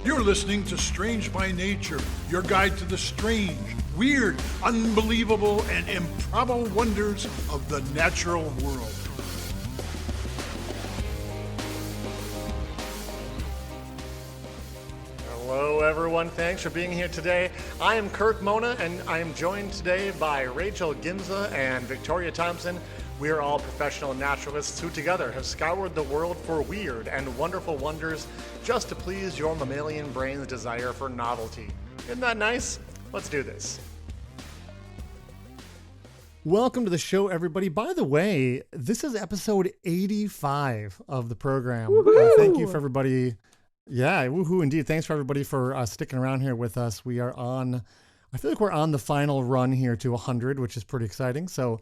You're listening to Strange by Nature, your guide to the strange, weird, unbelievable, and improbable wonders of the natural world. Hello, everyone. Thanks for being here today. I am Kirk Mona, and I am joined today by Rachel Ginza and Victoria Thompson. We are all professional naturalists who together have scoured the world for weird and wonderful wonders just to please your mammalian brain's desire for novelty. Isn't that nice? Let's do this. Welcome to the show, everybody. By the way, this is episode 85 of the program. Thank you for everybody. Yeah, woohoo indeed. Thanks for everybody for sticking around here with us. We are on, I feel like we're on the final run here to 100, which is pretty exciting. So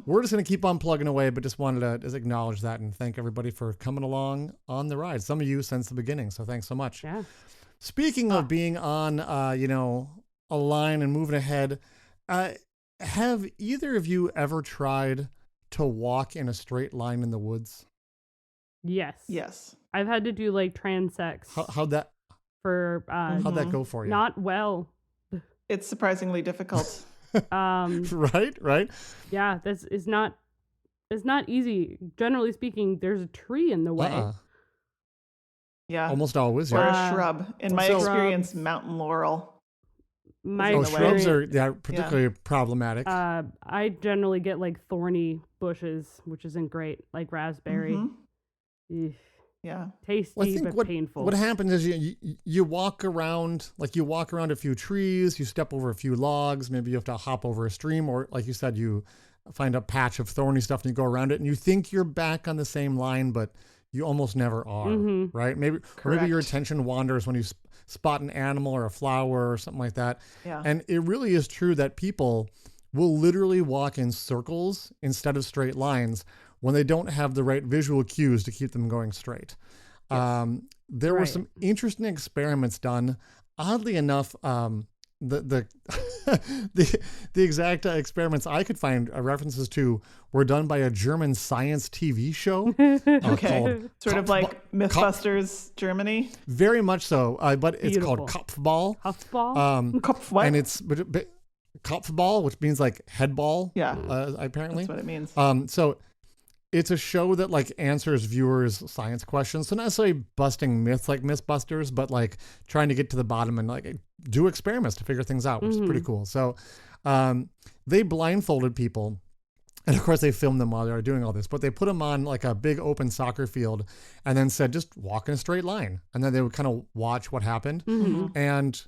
we're just going to keep on plugging away, but just wanted to just acknowledge that and thank everybody for coming along on the ride. Some of you since the beginning, so thanks so much. Yeah. Speaking of being on, a line and moving ahead, have either of you ever tried to walk in a straight line in the woods? Yes. Yes. I've had to do like transects How'd that go for you? not well. It's surprisingly difficult. Right. Yeah, it's not easy. Generally speaking, there's a tree in the way. Yeah. Almost always, Or yeah. a shrub. In my experience, mountain laurel. Shrubs are particularly problematic. I generally get like thorny bushes, which isn't great, like raspberry. Yeah. Tasty but painful. What happens is you walk around a few trees, you step over a few logs, maybe you have to hop over a stream, or like you said, you find a patch of thorny stuff and you go around it and you think you're back on the same line, but you almost never are, right? Maybe your attention wanders when you spot an animal or a flower or something like that. Yeah. And it really is true that people will literally walk in circles instead of straight lines when they don't have the right visual cues to keep them going straight. Yes. There were some interesting experiments done. Oddly enough, the exact experiments I could find references to were done by a German science TV show. Called sort of like Mythbusters Germany. Very much so, but it's Beautiful. called Kopfball. Kopf and it's Kopfball, which means like head ball. Yeah, apparently that's what it means. So it's a show that like answers viewers' science questions. So not necessarily busting myths like Mythbusters, but like trying to get to the bottom and like do experiments to figure things out, which is pretty cool. So they blindfolded people. And of course they filmed them while they were doing all this, but they put them on like a big open soccer field and then said, just walk in a straight line. And then they would kind of watch what happened. And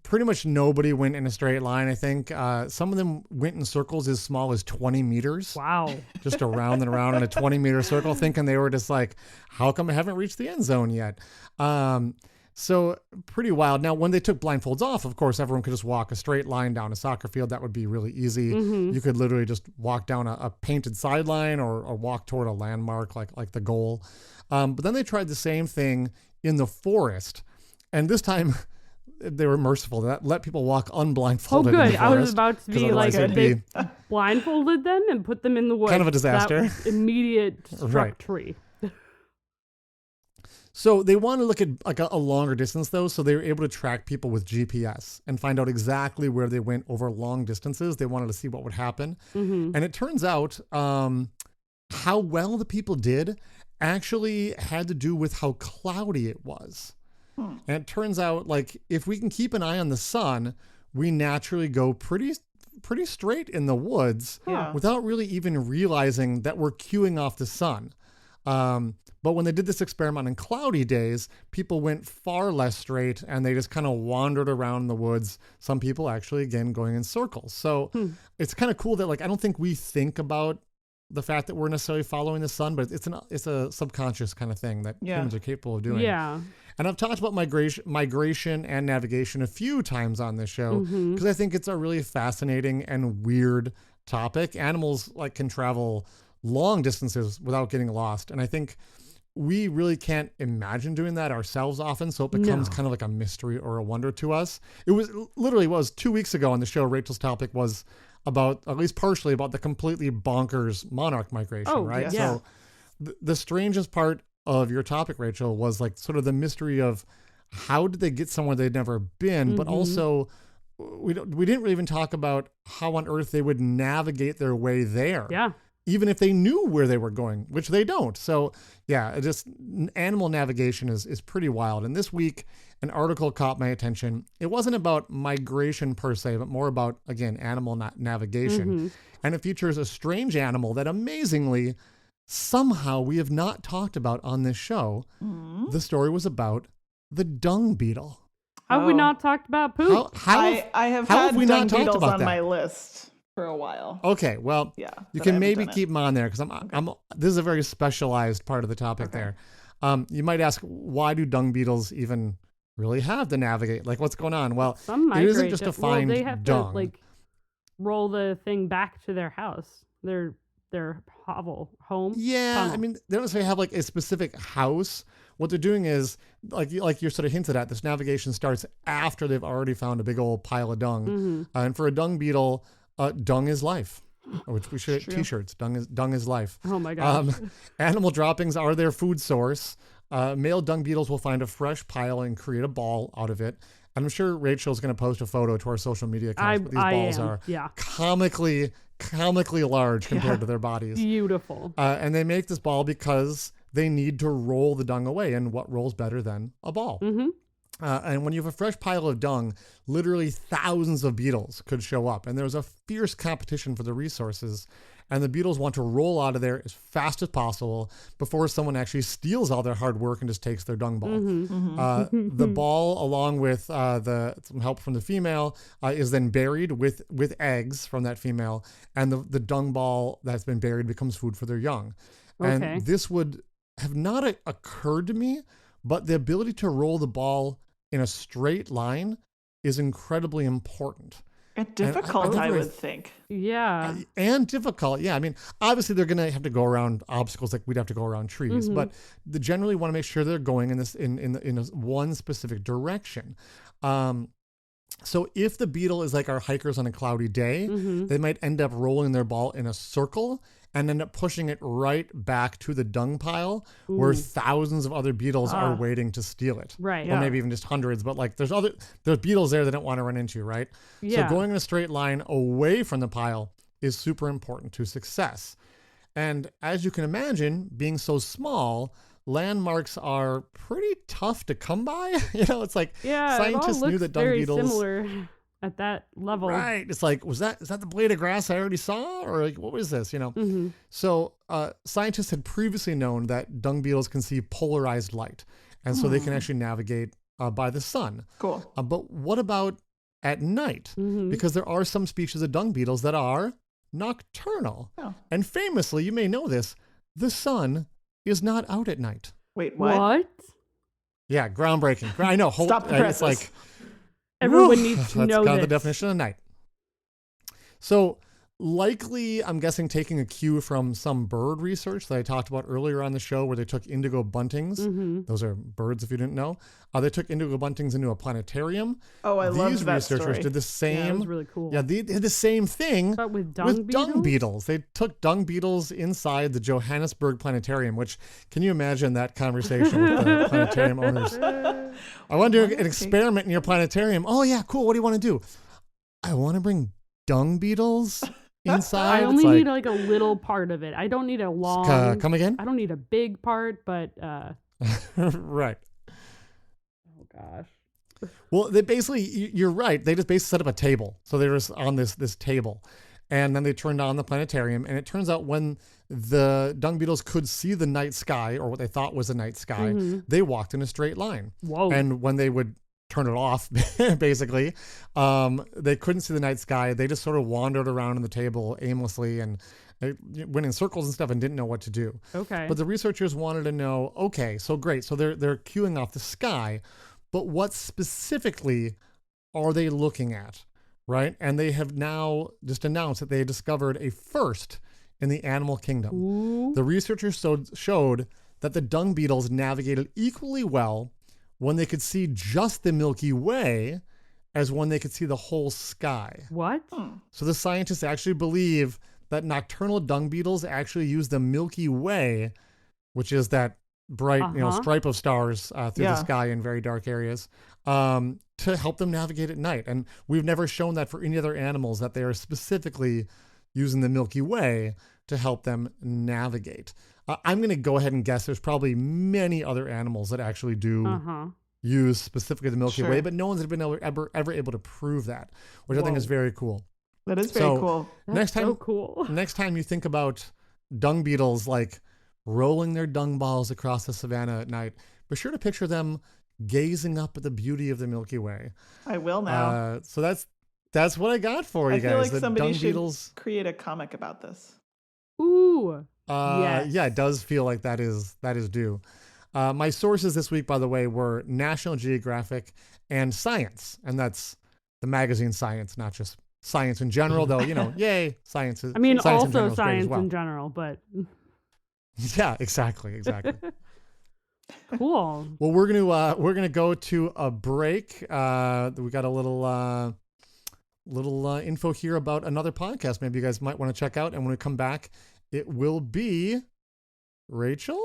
pretty much nobody went in a straight line, I think. Some of them went in circles as small as 20 meters. Wow. Just around and around in a 20-meter circle, thinking they were just like, how come I haven't reached the end zone yet? So pretty wild. Now, when they took blindfolds off, of course, everyone could just walk a straight line down a soccer field. That would be really easy. You could literally just walk down a painted sideline or walk toward a landmark like the goal. But then they tried the same thing in the forest. And this time they were merciful. That let people walk unblindfolded. Oh, good. In the forest, I was about to be like, they blindfolded them and put them in the woods. Kind of a disaster. That was immediate struck tree. So they wanted to look at like a longer distance though. So they were able to track people with GPS and find out exactly where they went over long distances. They wanted to see what would happen. And it turns out how well the people did actually had to do with how cloudy it was. And it turns out, like, if we can keep an eye on the sun, we naturally go pretty straight in the woods without really even realizing that we're cueing off the sun. But when they did this experiment on cloudy days, people went far less straight and they just kind of wandered around the woods. Some people actually, again, going in circles. So it's kind of cool that, like, I don't think we think about the fact that we're necessarily following the sun, but it's a subconscious kind of thing that humans are capable of doing. Yeah. And I've talked about migration and navigation a few times on this show because I think it's a really fascinating and weird topic. Animals like can travel long distances without getting lost. And I think we really can't imagine doing that ourselves often. So it becomes kind of like a mystery or a wonder to us. It was 2 weeks ago on the show, Rachel's topic was about, at least partially about the completely bonkers monarch migration, right? Yes. So the strangest part of your topic, Rachel, was like sort of the mystery of how did they get somewhere they'd never been, but also we didn't really even talk about how on earth they would navigate their way there. Yeah. Even if they knew where they were going, which they don't. So yeah, animal navigation is pretty wild. And this week, an article caught my attention. It wasn't about migration per se, but more about, again, animal navigation. And it features a strange animal that amazingly, somehow we have not talked about on this show. The story was about the dung beetle. How have we not talked about poop? I have had dung beetles on my list for a while. Okay, well, you can maybe keep them on there because this is a very specialized part of the topic there. You might ask, why do dung beetles even really have to navigate? Like, what's going on? Well, it isn't just to find they have dung. to like roll the thing back to their house, their hovel home. Yeah, tunnel. I mean, they don't necessarily have like a specific house. What they're doing is, like you're sort of hinted at, this navigation starts after they've already found a big old pile of dung. And for a dung beetle, dung is life, which we should t-shirts. Dung is life. Oh my gosh. Animal droppings are their food source. Male dung beetles will find a fresh pile and create a ball out of it. And I'm sure Rachel's going to post a photo to our social media accounts. But these balls are comically large compared to their bodies. Beautiful. And they make this ball because they need to roll the dung away. And what rolls better than a ball? And when you have a fresh pile of dung, literally thousands of beetles could show up. And there's a fierce competition for the resources. And the beetles want to roll out of there as fast as possible before someone actually steals all their hard work and just takes their dung ball. The ball, along with some help from the female, is then buried with eggs from that female. And the dung ball that's been buried becomes food for their young. And this would have not occurred to me, but the ability to roll the ball in a straight line is incredibly important. And difficult, I would think. Yeah. And difficult. Yeah. I mean, obviously they're going to have to go around obstacles like we'd have to go around trees, but they generally want to make sure they're going in this in one specific direction. So if the beetle is like our hikers on a cloudy day, they might end up rolling their ball in a circle and end up pushing it right back to the dung pile where thousands of other beetles are waiting to steal it. Right. Or maybe even just hundreds, but like there's beetles there they don't want to run into, right? Yeah. So going in a straight line away from the pile is super important to success. And as you can imagine, being so small, landmarks are pretty tough to come by. It's like scientists knew that dung very beetles similar at that level. Right. It's like, is that the blade of grass I already saw? Or like, what was this? So scientists had previously known that dung beetles can see polarized light. And so they can actually navigate by the sun. Cool. But what about at night? Because there are some species of dung beetles that are nocturnal. Oh. And famously, you may know this, the sun is not out at night. Wait, what? Yeah, groundbreaking. I know. Stop the presses. It's like, everyone needs to know that's kind of the this. definition of night. So likely, I'm guessing taking a cue from some bird research that I talked about earlier on the show where they took indigo buntings. Those are birds, if you didn't know. They took indigo buntings into a planetarium. Oh, I love that These researchers story. did the same. Yeah, that was really cool. Yeah, they did the same thing But with dung beetles. They took dung beetles inside the Johannesburg Planetarium, which, can you imagine that conversation with the planetarium owners? I want to do an experiment in your planetarium. Oh, yeah, cool. What do you want to do? I want to bring dung beetles inside. I only need like a little part of it. I don't need a long. Come again? I don't need a big part, but Right. oh gosh. Well, they basically, you're right. They just basically set up a table. So they were just on this table. And then they turned on the planetarium. And it turns out when the dung beetles could see the night sky, or what they thought was a night sky, they walked in a straight line. Whoa. And when they would turn it off, basically, they couldn't see the night sky. They just sort of wandered around on the table aimlessly and they went in circles and stuff and didn't know what to do. Okay. But the researchers wanted to know, okay, so great. So they're cueing off the sky, but what specifically are they looking at, right? And they have now just announced that they discovered a first in the animal kingdom. Ooh. The researchers showed that the dung beetles navigated equally well when they could see just the Milky Way as when they could see the whole sky. What? So the scientists actually believe that nocturnal dung beetles actually use the Milky Way, which is that bright, stripe of stars through the Yeah. sky in very dark areas to help them navigate at night. And we've never shown that for any other animals, that they are specifically using the Milky Way to help them navigate. I'm going to go ahead and guess there's probably many other animals that actually do use specifically the Milky Way, but no one's been ever able to prove that, which I think is very cool. That is very cool. That's so cool. Next time you think about dung beetles like rolling their dung balls across the savannah at night, be sure to picture them gazing up at the beauty of the Milky Way. I will now. So that's what I got for you guys. I feel like the somebody dung should beetles. create a comic about this. Ooh. Yes. Yeah, it does feel like that is due. My sources this week, by the way, were National Geographic and Science, and that's the magazine Science, not just Science in general, though. Yay, science is. I mean, science also in science well. in general, but yeah, exactly. Cool. Well, we're gonna go to a break. We got a little info here about another podcast. Maybe you guys might want to check out. And when we come back, it will be Rachel.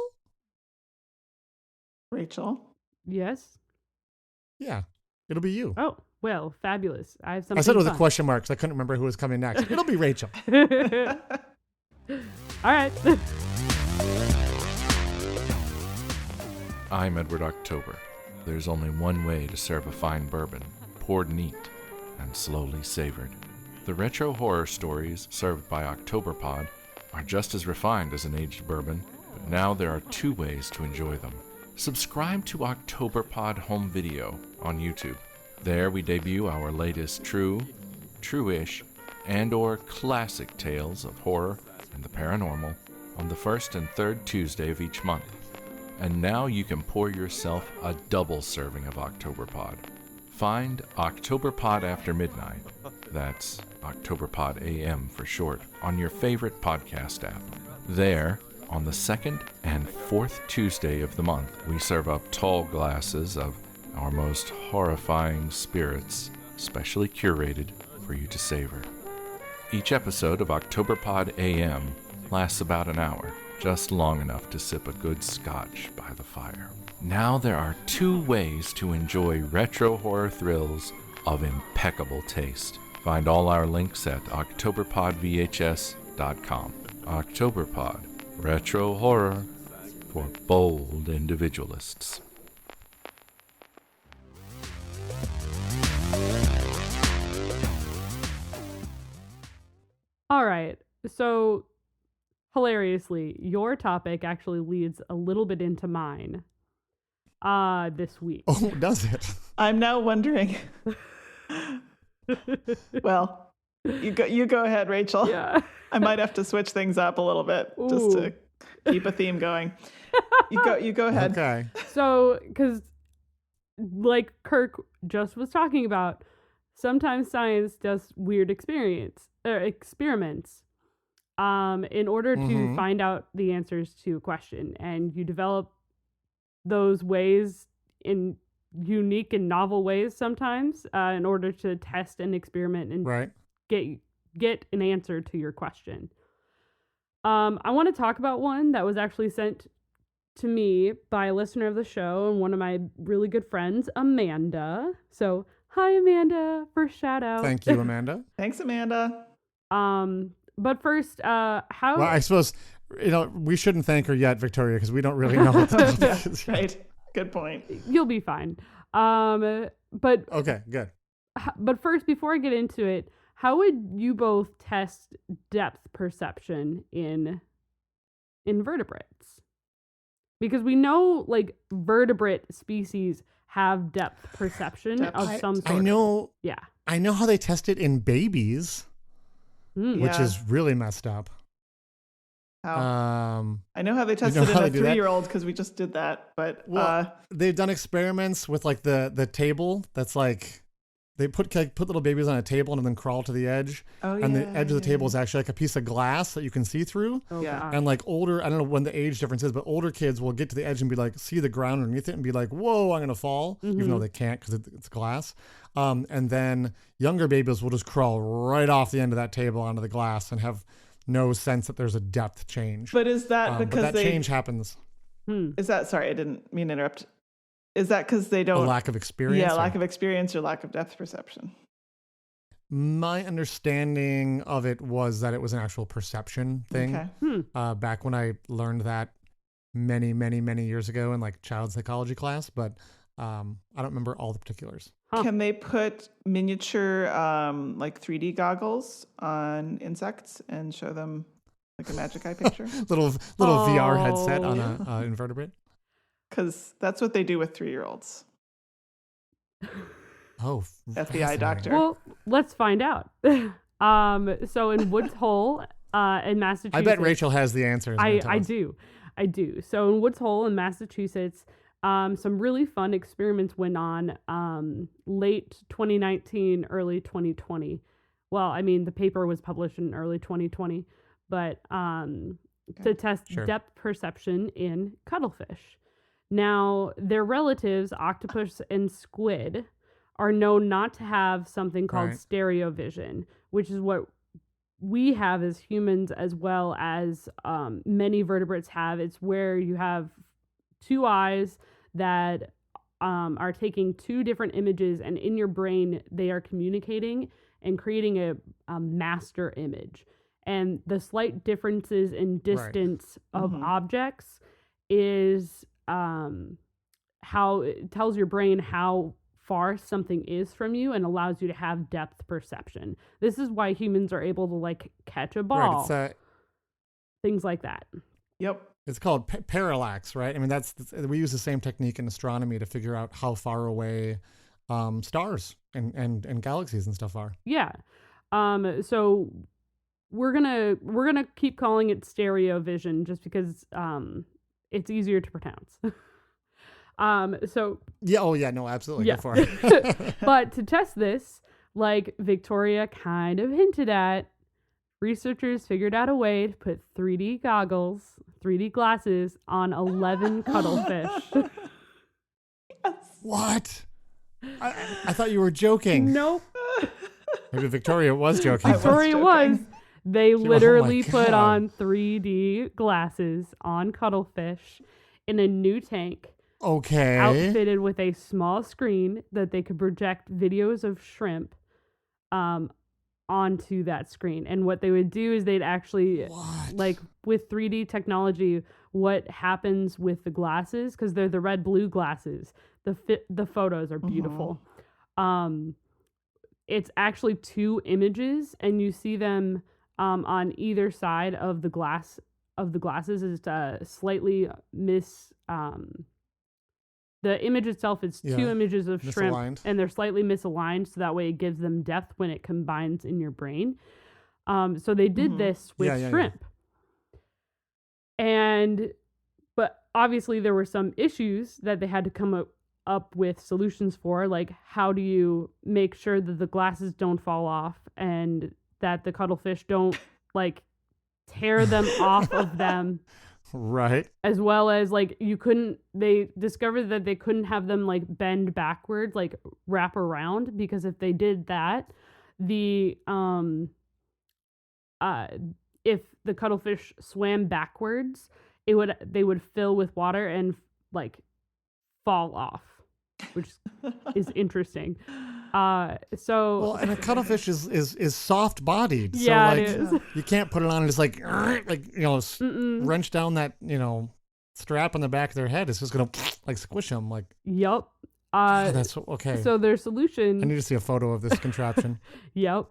Rachel. Yes. Yeah, it'll be you. Oh, well, fabulous. I have something. I said it with a fun. question mark, so I couldn't remember who was coming next. It'll be Rachel. All right. I'm Edward October. There's only one way to serve a fine bourbon, poured neat and slowly savored. The retro horror stories served by Octoberpod are just as refined as an aged bourbon, but now there are two ways to enjoy them. Subscribe to Octoberpod Home Video on YouTube. There we debut our latest true, true-ish, and/or classic tales of horror and the paranormal on the first and third Tuesday of each month. And now you can pour yourself a double serving of Octoberpod. Find Octoberpod After Midnight, that's Octoberpod AM for short, on your favorite podcast app. There, on the second and fourth Tuesday of the month, we serve up tall glasses of our most horrifying spirits, specially curated for you to savor. Each episode of Octoberpod AM lasts about an hour, just long enough to sip a good scotch by the fire. Now there are two ways to enjoy retro horror thrills of impeccable taste. Find all our links at octoberpodvhs.com. Octoberpod, retro horror for bold individualists. All right. So, hilariously, your topic actually leads a little bit into mine this week. Oh, does it? I'm now wondering. Well, you go ahead, Rachel. Yeah. I might have to switch things up a little bit just to keep a theme going. You go ahead. Okay. So, because like Kirk just was talking about, sometimes science does weird experiments in order to find out the answers to a question, and you develop those ways in unique and novel ways sometimes in order to test and experiment and get an answer to your question. I want to talk about one that was actually sent to me by a listener of the show and one of my really good friends, Amanda. So, hi, Amanda, first shout out. Thank you, Amanda. Thanks, Amanda. But first, how... Well, I suppose, we shouldn't thank her yet, Victoria, because we don't really know what the topic is. Right. Good point. You'll be fine. But... Okay, good. But first, before I get into it, how would you both test depth perception in invertebrates? Because we know, like, vertebrate species have depth perception of some sort. I know. Yeah. I know how they test it in babies, which Yeah. is really messed up. How? I know how they tested it in a 3-year-old because we just did that. But they've done experiments with like the table that's like they put little babies on a table and then crawl to the edge. And the edge of the table is actually like a piece of glass that you can see through. Oh, yeah. And like older, I don't know when the age difference is, but older kids will get to the edge and be like, see the ground underneath it and be like, whoa, I'm going to fall, even though they can't because it's glass. And then younger babies will just crawl right off the end of that table onto the glass and have no sense that there's a depth change. But is that because that change happens? Is that, sorry, I didn't mean to interrupt. Is that because they A don't? lack of experience. Yeah, or- lack of experience or lack of depth perception. My understanding of it was that it was an actual perception thing. Okay. Back when I learned that many, many, many years ago in like child psychology class, but I don't remember all the particulars. Can they put miniature like 3D goggles on insects and show them like a magic eye picture? Little VR headset on a invertebrate. Because that's what they do with 3-year-olds. Oh, FBI fascinating. doctor. Well, let's find out. So in Woods Hole in Massachusetts. I bet Rachel has the answers. I do. So in Woods Hole in Massachusetts, some really fun experiments went on late 2019, early 2020. Well, I mean, the paper was published in early 2020, but to test depth perception in cuttlefish. Now, their relatives, octopus and squid, are known not to have something called stereo vision, which is what we have as humans as well as many vertebrates have. It's where you have two eyes that are taking two different images, and in your brain they are communicating and creating a master image. And the slight differences in distance of objects is how it tells your brain how far something is from you and allows you to have depth perception. This is why humans are able to like catch a ball, things like that. Yep. It's called parallax, right? I mean, we use the same technique in astronomy to figure out how far away stars and galaxies and stuff are. Yeah. So we're gonna keep calling it stereo vision just because it's easier to pronounce. So yeah, no, absolutely. Yeah. Go for it. But to test this, like Victoria kind of hinted at, researchers figured out a way to put 3D glasses on 11 cuttlefish. What? I thought you were joking. Nope. Maybe Victoria was joking. Victoria was. They literally my put God. on 3D glasses on cuttlefish in a new tank. Okay. Outfitted with a small screen that they could project videos of shrimp onto that screen. And what they would do is they'd actually, like with 3D technology, what happens with the glasses, because they're the red-blue glasses, the photos are beautiful. It's actually two images, and you see them on either side of the glasses. Is slightly the image itself is two images of shrimp, misaligned. and they're slightly misaligned, so that way it gives them depth when it combines in your brain. So they did this with shrimp. But obviously there were some issues that they had to come up with solutions for, like how do you make sure that the glasses don't fall off and that the cuttlefish don't like tear them off of them. Right. As well as like they discovered that they couldn't have them like bend backwards, like wrap around, because if they did that, if the cuttlefish swam backwards, they would fill with water and like fall off, which is interesting. Well, and a cuttlefish is soft bodied. Yeah, so, like, it is. You can't put it on and just like wrench down that, strap on the back of their head. It's just going to like squish them. Like, Yep. that's okay. So their solution. I need to see a photo of this contraption. Yep.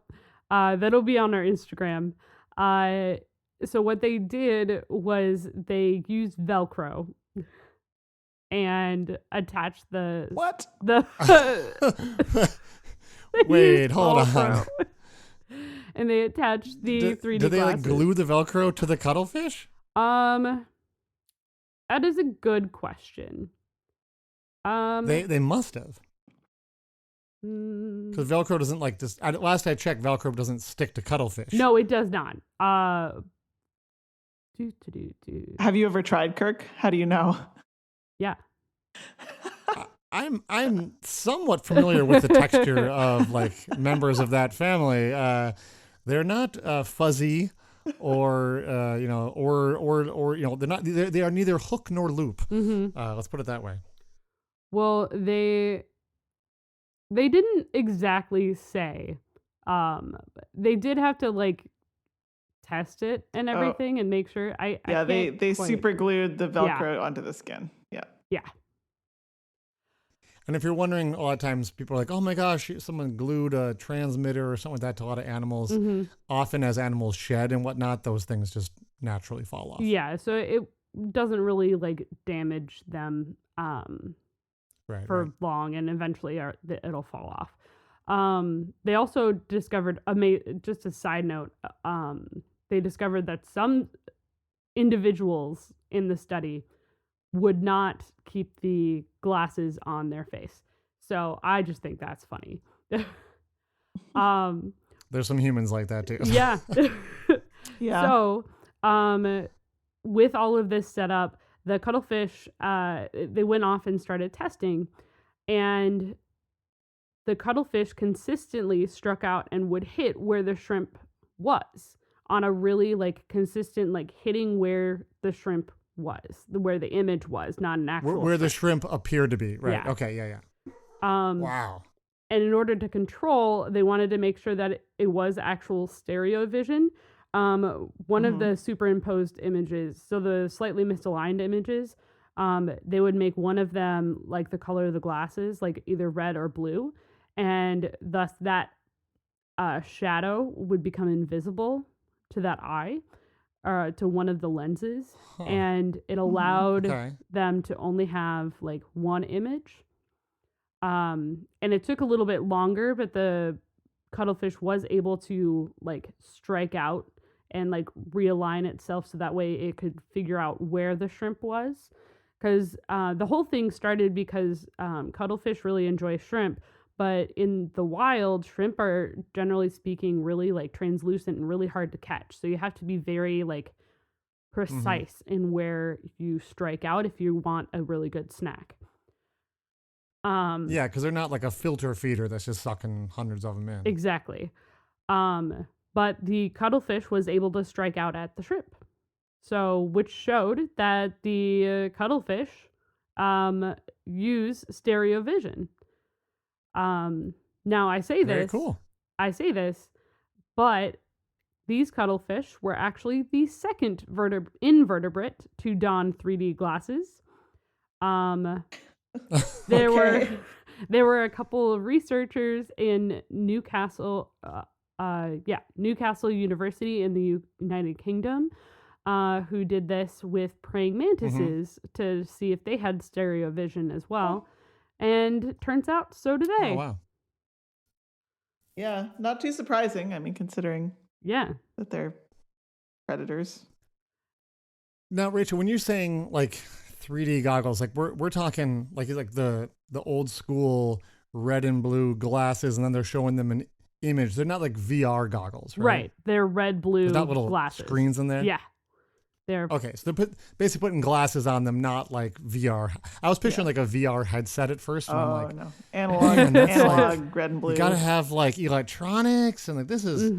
That'll be on our Instagram. So what they did was they used Velcro and attached the What? Wait, hold on. Velcro. And they attached the 3D Did they like glasses. glue the Velcro to the cuttlefish? That is a good question. They must have. Because Velcro doesn't like this. Last I checked, Velcro doesn't stick to cuttlefish. No, it does not. Have you ever tried, Kirk? How do you know? Yeah. I'm somewhat familiar with the texture of like members of that family. They're not fuzzy or know, they are neither hook nor loop. Mm-hmm. Let's put it that way. Well, they didn't exactly say. They did have to like test it and everything and make sure. They super glued the Velcro onto the skin. Yeah. And if you're wondering, a lot of times people are like, oh my gosh, someone glued a transmitter or something like that to a lot of animals. Mm-hmm. Often as animals shed and whatnot, those things just naturally fall off. Yeah, so it doesn't really like damage them for long, and eventually it'll fall off. They also discovered, just a side note, they discovered that some individuals in the study would not keep the glasses on their face. So I just think that's funny. There's some humans like that too. Yeah. Yeah. So, with all of this set up, the cuttlefish, they went off and started testing, and the cuttlefish consistently struck out and would hit where the shrimp was on a really like consistent, like hitting where the shrimp was, where the image was, not an actual where the shrimp appeared to be. Right. Yeah. Okay. Yeah. Wow. And in order to control, they wanted to make sure that it was actual stereo vision. One of the superimposed images, so the slightly misaligned images, they would make one of them like the color of the glasses, like either red or blue, and thus that shadow would become invisible to that eye, to one of the lenses, and it allowed them to only have like one image. And it took a little bit longer, but the cuttlefish was able to like strike out and like realign itself so that way it could figure out where the shrimp was. Because the whole thing started because cuttlefish really enjoy shrimp, but in the wild, shrimp are generally speaking really like translucent and really hard to catch. So you have to be very like precise in where you strike out if you want a really good snack. Yeah, because they're not like a filter feeder that's just sucking hundreds of them in. Exactly. But the cuttlefish was able to strike out at the shrimp. So, which showed that the cuttlefish use stereo vision. Now I say Very this. cool. I say this, but these cuttlefish were actually the second invertebrate to don 3D glasses. There were a couple of researchers in Newcastle University in the United Kingdom, who did this with praying mantises to see if they had stereo vision as well. And it turns out so do they. Oh, wow. Yeah, not too surprising. I mean, considering that they're predators. Now, Rachel, when you're saying like 3D goggles, like we're talking like the old school red and blue glasses, and then they're showing them an image. They're not like VR goggles, right? Right. They're red blue There's not little glasses. screens in there. Yeah. They're okay. So they're basically putting glasses on them, not like VR. I was picturing like a VR headset at first. And I'm like, no, analog, red and blue. You gotta have like electronics, and like this is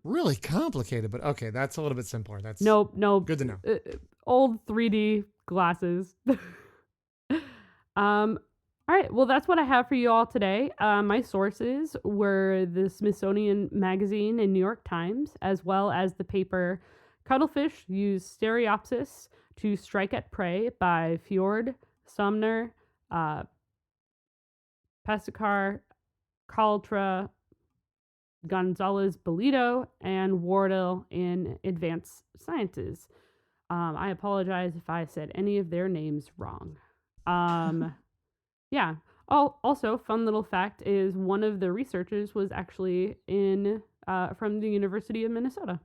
really complicated. But okay, that's a little bit simpler. That's nope. Good to know. Old 3D glasses. All right. Well, that's what I have for you all today. My sources were the Smithsonian Magazine and New York Times, as well as the paper Cuttlefish Use Stereopsis to Strike at Prey by Fjord, Sumner, Pasikar, Kaltra, Gonzalez Bolito, and Wardell in Advanced Sciences. I apologize if I said any of their names wrong. Yeah. Also, fun little fact is one of the researchers was actually from the University of Minnesota.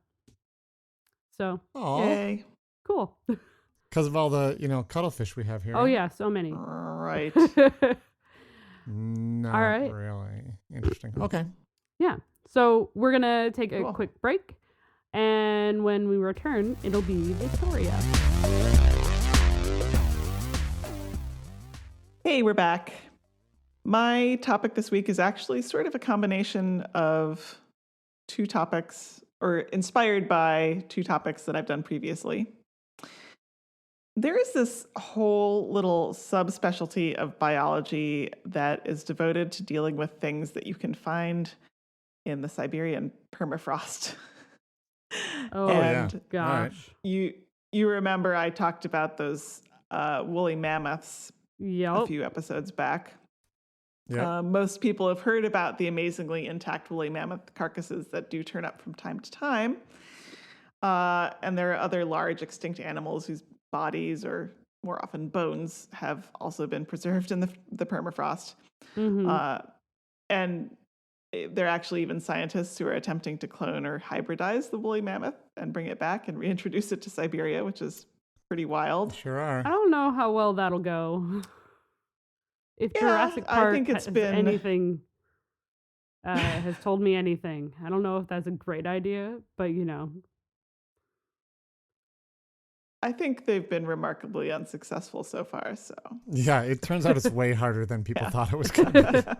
So, yay. Cool. Because of all the, cuttlefish we have here. Oh, yeah, so many. Right. Not all right. really. Interesting. Okay. Yeah. So we're going to take a quick break. And when we return, it'll be Victoria. Hey, we're back. My topic this week is actually sort of a combination of two topics, or inspired by two topics that I've done previously. There is this whole little subspecialty of biology that is devoted to dealing with things that you can find in the Siberian permafrost. Oh, yeah. And gosh. you remember I talked about those woolly mammoths a Yep. few episodes back. Yeah. Most people have heard about the amazingly intact woolly mammoth carcasses that do turn up from time to time. And there are other large extinct animals whose bodies, or more often bones, have also been preserved in the permafrost. Mm-hmm. And there are actually even scientists who are attempting to clone or hybridize the woolly mammoth and bring it back and reintroduce it to Siberia, which is pretty wild. Sure I are. don't know how well that'll go. If Yeah, Jurassic I Park think it's has been- anything, has told me anything, I don't know if that's a great idea, but I think they've been remarkably unsuccessful so far. So Yeah, it turns out it's way harder than people Yeah. thought it was going to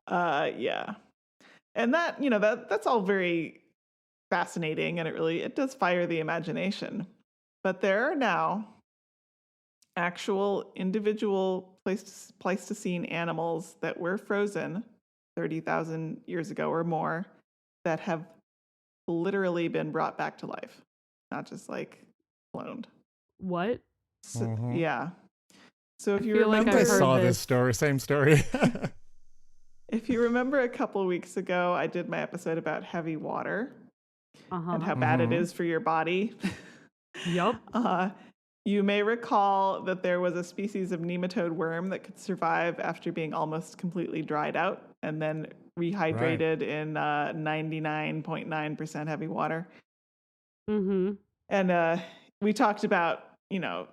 be. yeah, and that's all very fascinating, and it does fire the imagination. But there are now actual individual Pleistocene animals that were frozen 30,000 years ago or more that have literally been brought back to life, not just like cloned. what? So, Mhm. Yeah. So if I you feel like remember, I I've heard saw this this. story, same story. if you remember a couple weeks ago, I did my episode about heavy water and how Uh-huh. bad it Mhm. is for your body. Yup. You may recall that there was a species of nematode worm that could survive after being almost completely dried out and then rehydrated in 99.9% heavy water. Mm-hmm. And we talked about,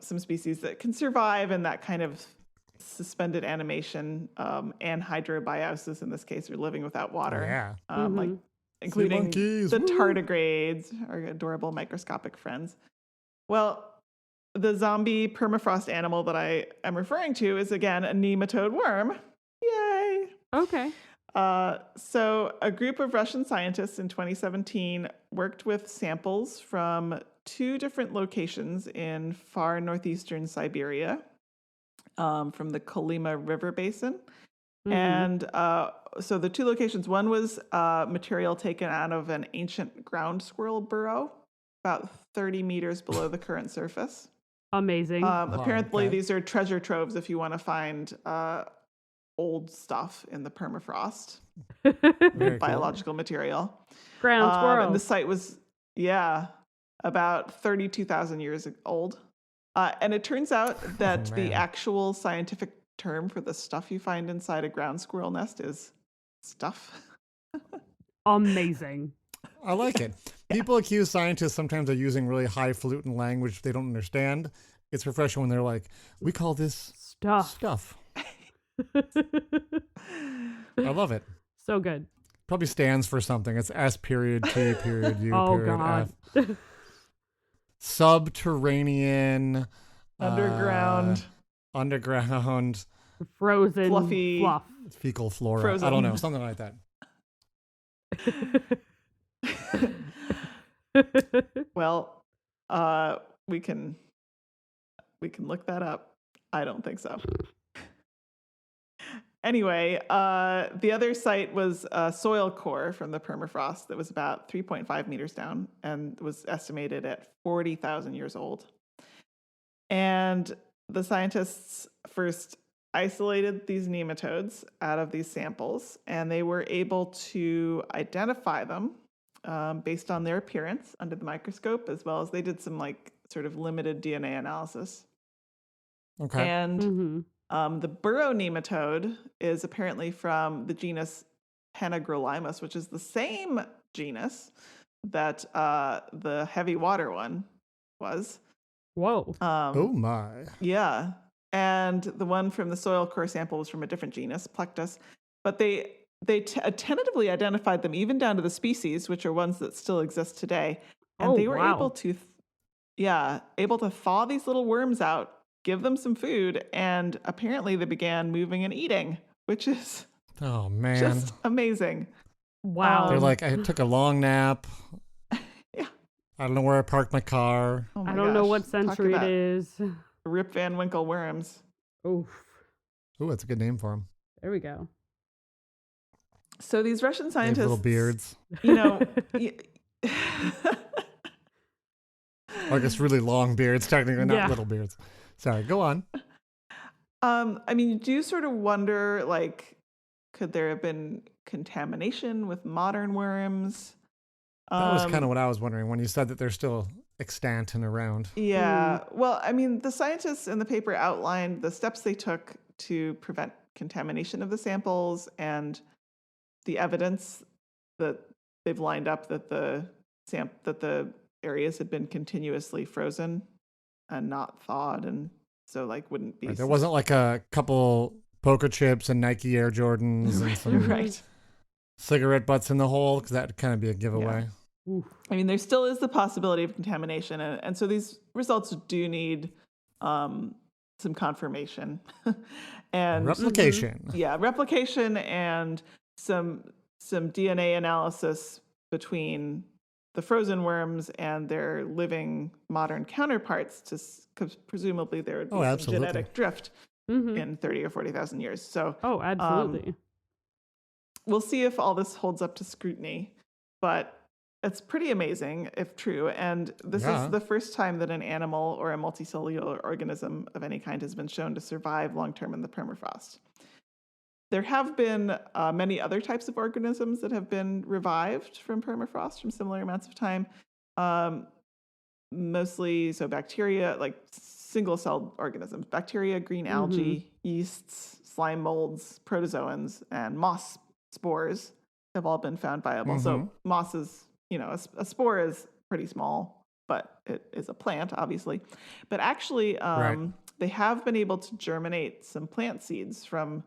some species that can survive in that kind of suspended animation, anhydrobiosis in this case, or living without water. Yeah. Like Mhm. including monkeys, the woo! tardigrades, our adorable microscopic friends. Well, the zombie permafrost animal that I am referring to is, again, a nematode worm. Yay! Okay. So a group of Russian scientists in 2017 worked with samples from 2 different locations in far northeastern Siberia, from the Kolyma River Basin. Mhm. And so the 2 locations, one was material taken out of an ancient ground squirrel burrow, about 30 meters below the current surface. Amazing. Apparently, okay. these are treasure troves if you want to find old stuff in the permafrost, Very cool. biological material. Ground squirrel. And the site was, about 32,000 years old. And it turns out that the man. actual scientific term for the stuff you find inside a ground squirrel nest is stuff. Amazing. I like it. People accuse scientists sometimes of using really highfalutin language they don't understand. It's refreshing when they're like, we call this Stuff. stuff. I love it. So good. Probably stands for something. It's S period, T period, U Oh, period, God. F. Subterranean. Underground. Underground. Frozen Fluffy. fluff. Fecal flora. I Frozen. don't know. Something like that. Well, we can look that up. I don't think so. Anyway, the other site was a soil core from the permafrost that was about 3.5 meters down and was estimated at 40,000 years old. And the scientists first isolated these nematodes out of these samples, and they were able to identify them based on their appearance under the microscope, as well as they did some sort of limited DNA analysis. Okay. And Mhm. the burrow nematode is apparently from the genus Panagrolimus, which is the same genus that the heavy water one was. Whoa. Oh my. Yeah. And the one from the soil core sample was from a different genus, Plectus. But they tentatively identified them even down to the species, which are ones that still exist today. And Oh, they were wow. able to thaw these little worms out, give them some food, and apparently they began moving and eating, which is Oh man. just amazing. Wow. They're like, I took a long nap. Yeah. I don't know where I parked my car. Oh my I don't know gosh. what Talk century it about is. Rip Van Winkle worms. Oof. Ooh, that's a good name for them. There we go. So these Russian They have scientists, little beards. you know, I guess really long beards, technically, not Yeah. little beards. Sorry, go on. I mean, you do sort of wonder, like, could there have been contamination with modern worms? That was kind of what I was wondering when you said that they're still extant and around. Yeah. Well, I mean, the scientists in the paper outlined the steps they took to prevent contamination of the samples and the evidence that they've lined up that the areas had been continuously frozen and not thawed, and so like wouldn't be Right, there wasn't like a couple poker chips and Nike Air Jordans and some right. cigarette butts in the hole, because that would kind of be a giveaway. Oof. I mean, there still is the possibility of contamination, and so these results do need some confirmation and Replication. yeah, replication and some DNA analysis between the frozen worms and their living modern counterparts, because presumably there would be some absolutely. genetic drift in 30 or 40,000 years. So Oh, absolutely. we'll see if all this holds up to scrutiny, but it's pretty amazing if true. And this is the first time that an animal or a multicellular organism of any kind has been shown to survive long-term in the permafrost. There have been many other types of organisms that have been revived from permafrost from similar amounts of time. Mostly, so bacteria, like single-celled organisms, bacteria, green algae, yeasts, slime molds, protozoans, and moss spores have all been found viable. So moss is, a spore is pretty small, but it is a plant, obviously. But actually, they have been able to germinate some plant seeds from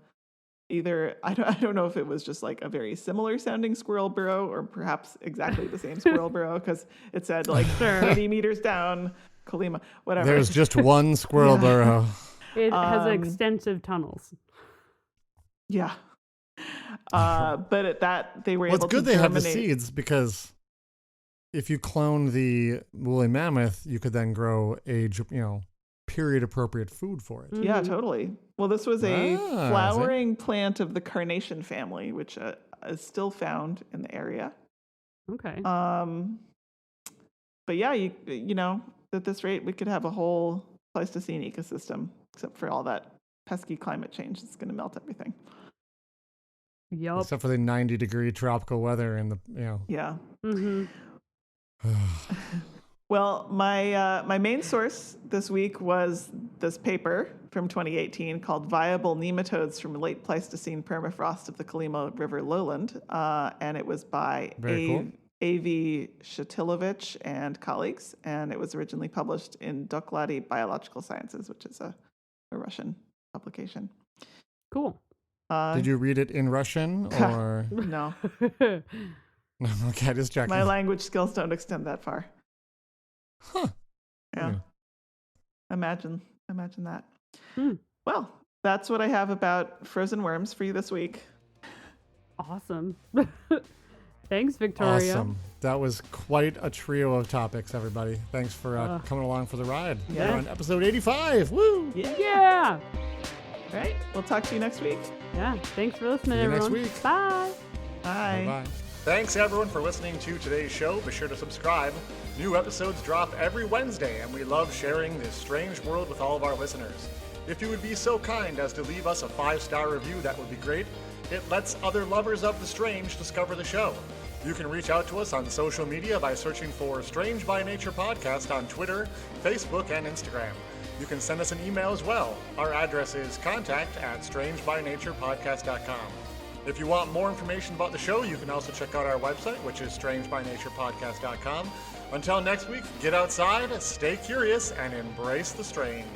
either, I don't know if it was just like a very similar sounding squirrel burrow or perhaps exactly the same squirrel burrow, because it said like 30 meters down, Colima, whatever. There's just one squirrel burrow. It has extensive tunnels. Yeah. But at that, they were Well, able it's good to they have the germinate. seeds, because if you clone the woolly mammoth, you could then grow period appropriate food for it. Yeah, totally. Well, this was a Ah, flowering plant of the carnation family, which is still found in the area. Okay. But yeah, at this rate, we could have a whole Pleistocene ecosystem, except for all that pesky climate change that's going to melt everything. Yup. Except for the 90-degree tropical weather and the Yeah. Mm-hmm. Well, my main source this week was this paper from 2018 called Viable Nematodes from Late Pleistocene Permafrost of the Colima River Lowland. And it was by A.V. Shatilovich and colleagues. And it was originally published in Doklady Biological Sciences, which is a Russian publication. Cool. Did you read it in Russian or? No, Okay, just checking. my language skills don't extend that far. Huh. Yeah. Yeah. Imagine that. Well, that's what I have about frozen worms for you this week. Awesome. Thanks, Victoria. Awesome. That was quite a trio of topics, everybody. Thanks for coming along for the ride. Yeah. We're on episode 85. Woo! Yeah. All right. We'll talk to you next week. Yeah. Thanks for listening, See you next everyone. week. Bye. Bye. Bye. Thanks everyone for listening to today's show. Be sure to subscribe. New episodes drop every Wednesday, and we love sharing this strange world with all of our listeners. If you would be so kind as to leave us a 5-star review, that would be great. It lets other lovers of the strange discover the show. You can reach out to us on social media by searching for Strange by Nature Podcast on Twitter, Facebook, and Instagram. You can send us an email as well. Our address is contact@strangebynaturepodcast.com. If you want more information about the show, you can also check out our website, which is strangebynaturepodcast.com. Until next week, get outside, stay curious, and embrace the strange.